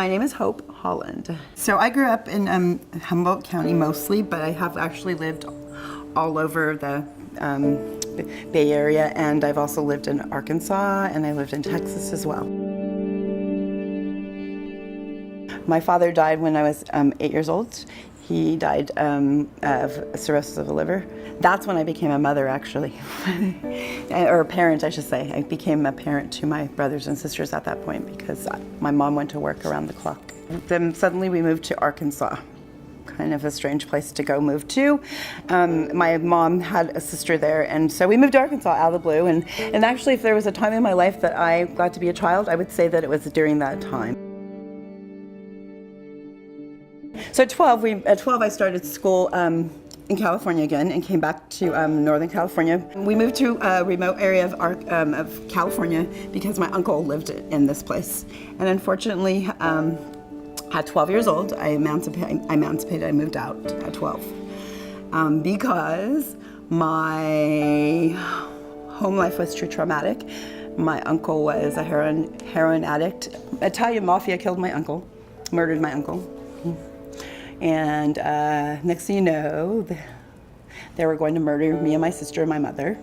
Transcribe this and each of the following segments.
My name is Hope Holland. So I grew up in Humboldt County mostly, but I have actually lived all over the Bay Area, and I've also lived in Arkansas, and I lived in Texas as well. My father died when I was 8 years old. He died of cirrhosis of the liver. That's when I became a mother, actually, or a parent, I should say. I became a parent to my brothers and sisters at that point because my mom went to work around the clock. Then suddenly we moved to Arkansas. Kind of a strange place to go move to. My mom had a sister there, and so we moved to Arkansas out of the blue. And actually, if there was a time in my life that I got to be a child, I would say that it was during that time. So at 12 I started school in California again and came back to Northern California. We moved to a remote area of California because my uncle lived in this place. And unfortunately, at 12 years old, I emancipated, I moved out at 12 because my home life was too traumatic. My uncle was a heroin addict. Italian mafia killed my uncle, murdered my uncle. And next thing you know, they were going to murder me and my sister and my mother.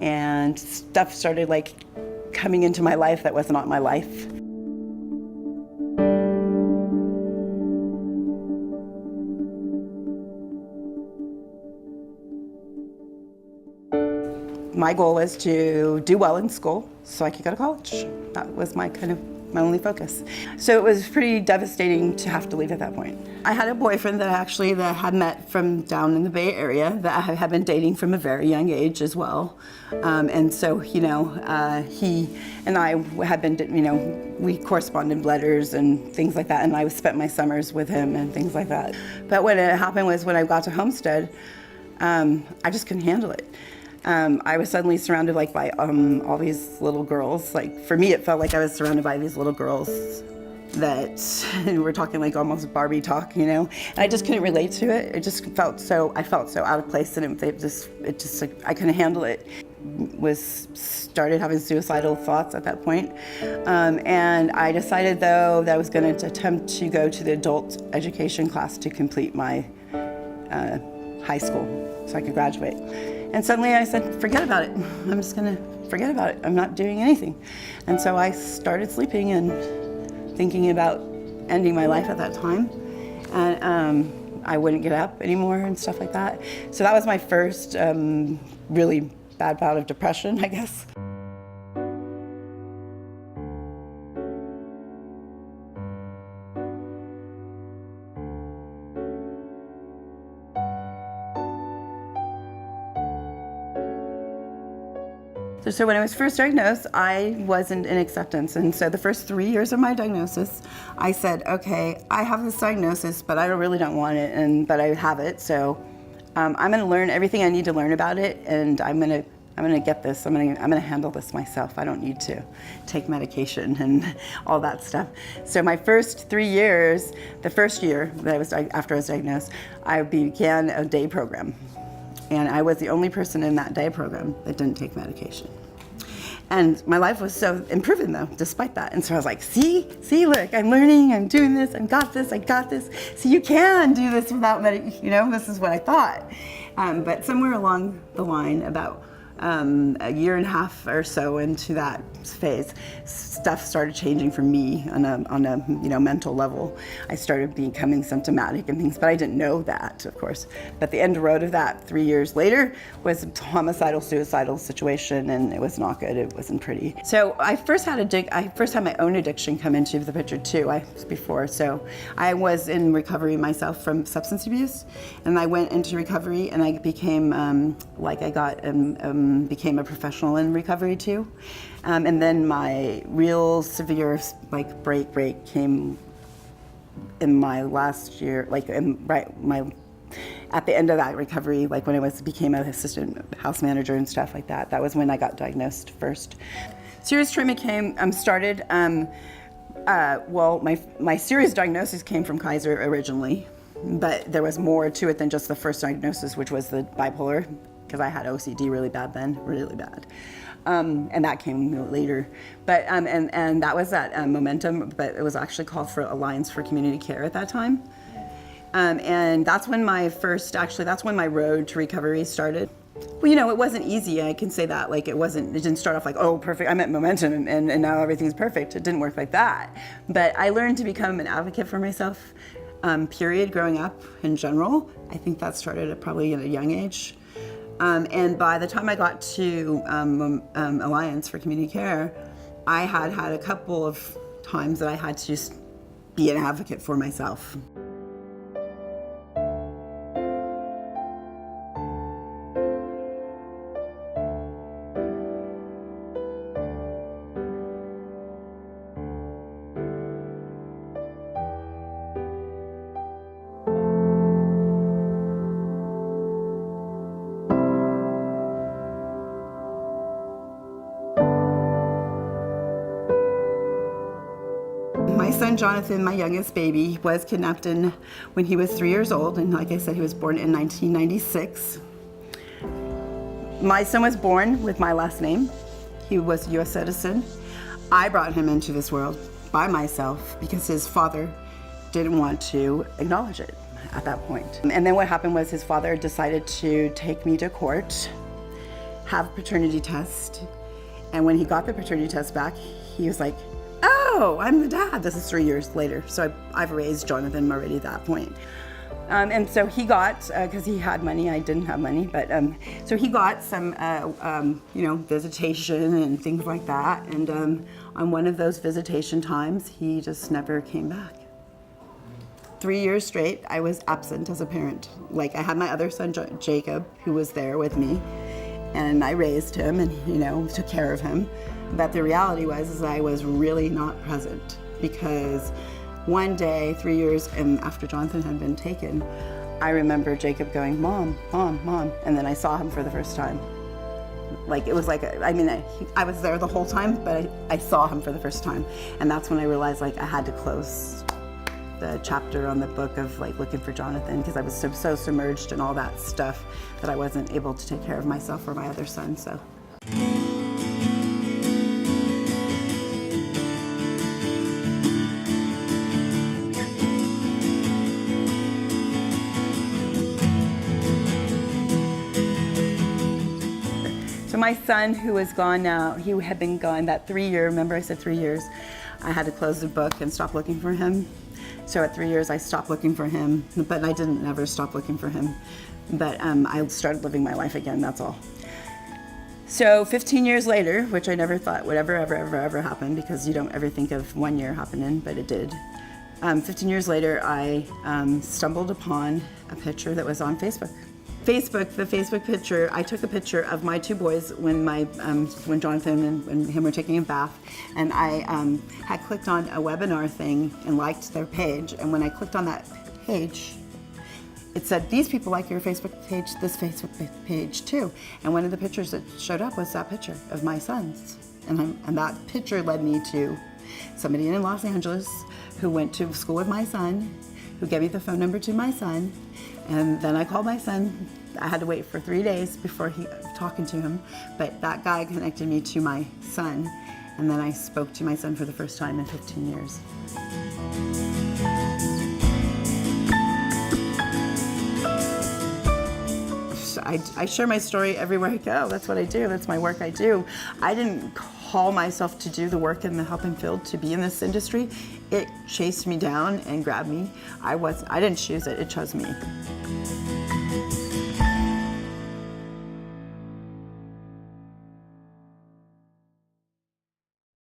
And stuff started like coming into my life that was not my life. My goal was to do well in school so I could go to college. That was my only focus. So it was pretty devastating to have to leave at that point. I had a boyfriend that I had met from down in the Bay Area that I had been dating from a very young age as well. And so, he and I had been, we corresponded in letters and things like that, and I spent my summers with him and things like that. But what had happened was when I got to Homestead, I just couldn't handle it. I was suddenly surrounded by all these little girls. Like for me, it felt like I was surrounded by these little girls that we're talking like almost Barbie talk, And I just couldn't relate to it. It just I felt so out of place, and I couldn't handle it. Started having suicidal thoughts at that point. And I decided though that I was going to attempt to go to the adult education class to complete my high school so I could graduate. And suddenly I said, forget about it. I'm just gonna forget about it. I'm not doing anything. And so I started sleeping and thinking about ending my life at that time. And I wouldn't get up anymore and stuff like that. So that was my first really bad bout of depression, I guess. So when I was first diagnosed, I wasn't in acceptance. And so the first 3 years of my diagnosis, I said, okay, I have this diagnosis, but I really don't want it, but I have it. So I'm gonna learn everything I need to learn about it, and I'm gonna get this. I'm gonna handle this myself. I don't need to take medication and all that stuff. So my first 3 years, the first year after I was diagnosed, I began a day program. And I was the only person in that day program that didn't take medication. And my life was so improving though, despite that. And so I was like, see, look, I'm learning, I'm doing this, I got this. See, you can do this without medication, this is what I thought. But somewhere along the line, about a year and a half or so into that phase, stuff started changing for me on a mental level. I started becoming symptomatic and things, but I didn't know that, of course. But the end road of that 3 years later was a homicidal, suicidal situation, and it was not good. It wasn't pretty. So I first had my own addiction come into the picture too. So I was in recovery myself from substance abuse, and I went into recovery, and I became became a professional in recovery too. And then my real severe break came in my last year, at the end of that recovery, when I became an assistant house manager and stuff like that. That was when I got diagnosed first. Serious treatment started. My serious diagnosis came from Kaiser originally, but there was more to it than just the first diagnosis, which was the bipolar because I had OCD really bad then, really bad. And that came later. But, and that was at Momentum, but it was actually called for Alliance for Community Care at that time. And that's when that's when my road to recovery started. Well, you know, it wasn't easy, I can say that. Like, it didn't start off like, oh, perfect, I'm at Momentum and now everything's perfect. It didn't work like that. But I learned to become an advocate for myself, period, growing up in general. I think that started at probably at a young age. And by the time I got to Alliance for Community Care, I had a couple of times that I had to just be an advocate for myself. My son Jonathan, my youngest baby, was kidnapped when he was 3 years old, and like I said, he was born in 1996. My son was born with my last name. He was a U.S. citizen. I brought him into this world by myself because his father didn't want to acknowledge it at that point. And then what happened was his father decided to take me to court, have a paternity test, and when he got the paternity test back, he was like, oh, I'm the dad. This is 3 years later. So I've raised Jonathan already at that point. And so he got, because he had money, I didn't have money, but so he got some, visitation and things like that. And on one of those visitation times, he just never came back. 3 years straight, I was absent as a parent. Like, I had my other son, Jacob, who was there with me, and I raised him and, took care of him. But the reality was I was really not present, because one day, 3 years after Jonathan had been taken, I remember Jacob going, Mom, Mom, Mom, and then I saw him for the first time. Like, it was like, I was there the whole time, but I saw him for the first time. And that's when I realized, like, I had to close the chapter on the book of, like, looking for Jonathan, because I was so submerged in all that stuff that I wasn't able to take care of myself or my other son, so. So my son, who is gone now, he had been gone that 3 year, remember I said 3 years, I had to close the book and stop looking for him. So at 3 years I stopped looking for him, but I didn't never stop looking for him. But I started living my life again, that's all. So 15 years later, which I never thought would ever happen, because you don't ever think of 1 year happening, but it did. 15 years later, I stumbled upon a picture that was on Facebook. The Facebook picture, I took a picture of my two boys when Jonathan and him were taking a bath, and I had clicked on a webinar thing and liked their page, and when I clicked on that page, it said, these people like your Facebook page, this Facebook page too. And one of the pictures that showed up was that picture of my sons. And that picture led me to somebody in Los Angeles who went to school with my son, who gave me the phone number to my son. And then I called my son. I had to wait for 3 days before talking to him, but that guy connected me to my son. And then I spoke to my son for the first time in 15 years. I share my story everywhere I go. That's what I do. That's my work I do. I didn't call myself to do the work in the helping field, to be in this industry. It chased me down and grabbed me. I didn't choose it. It chose me.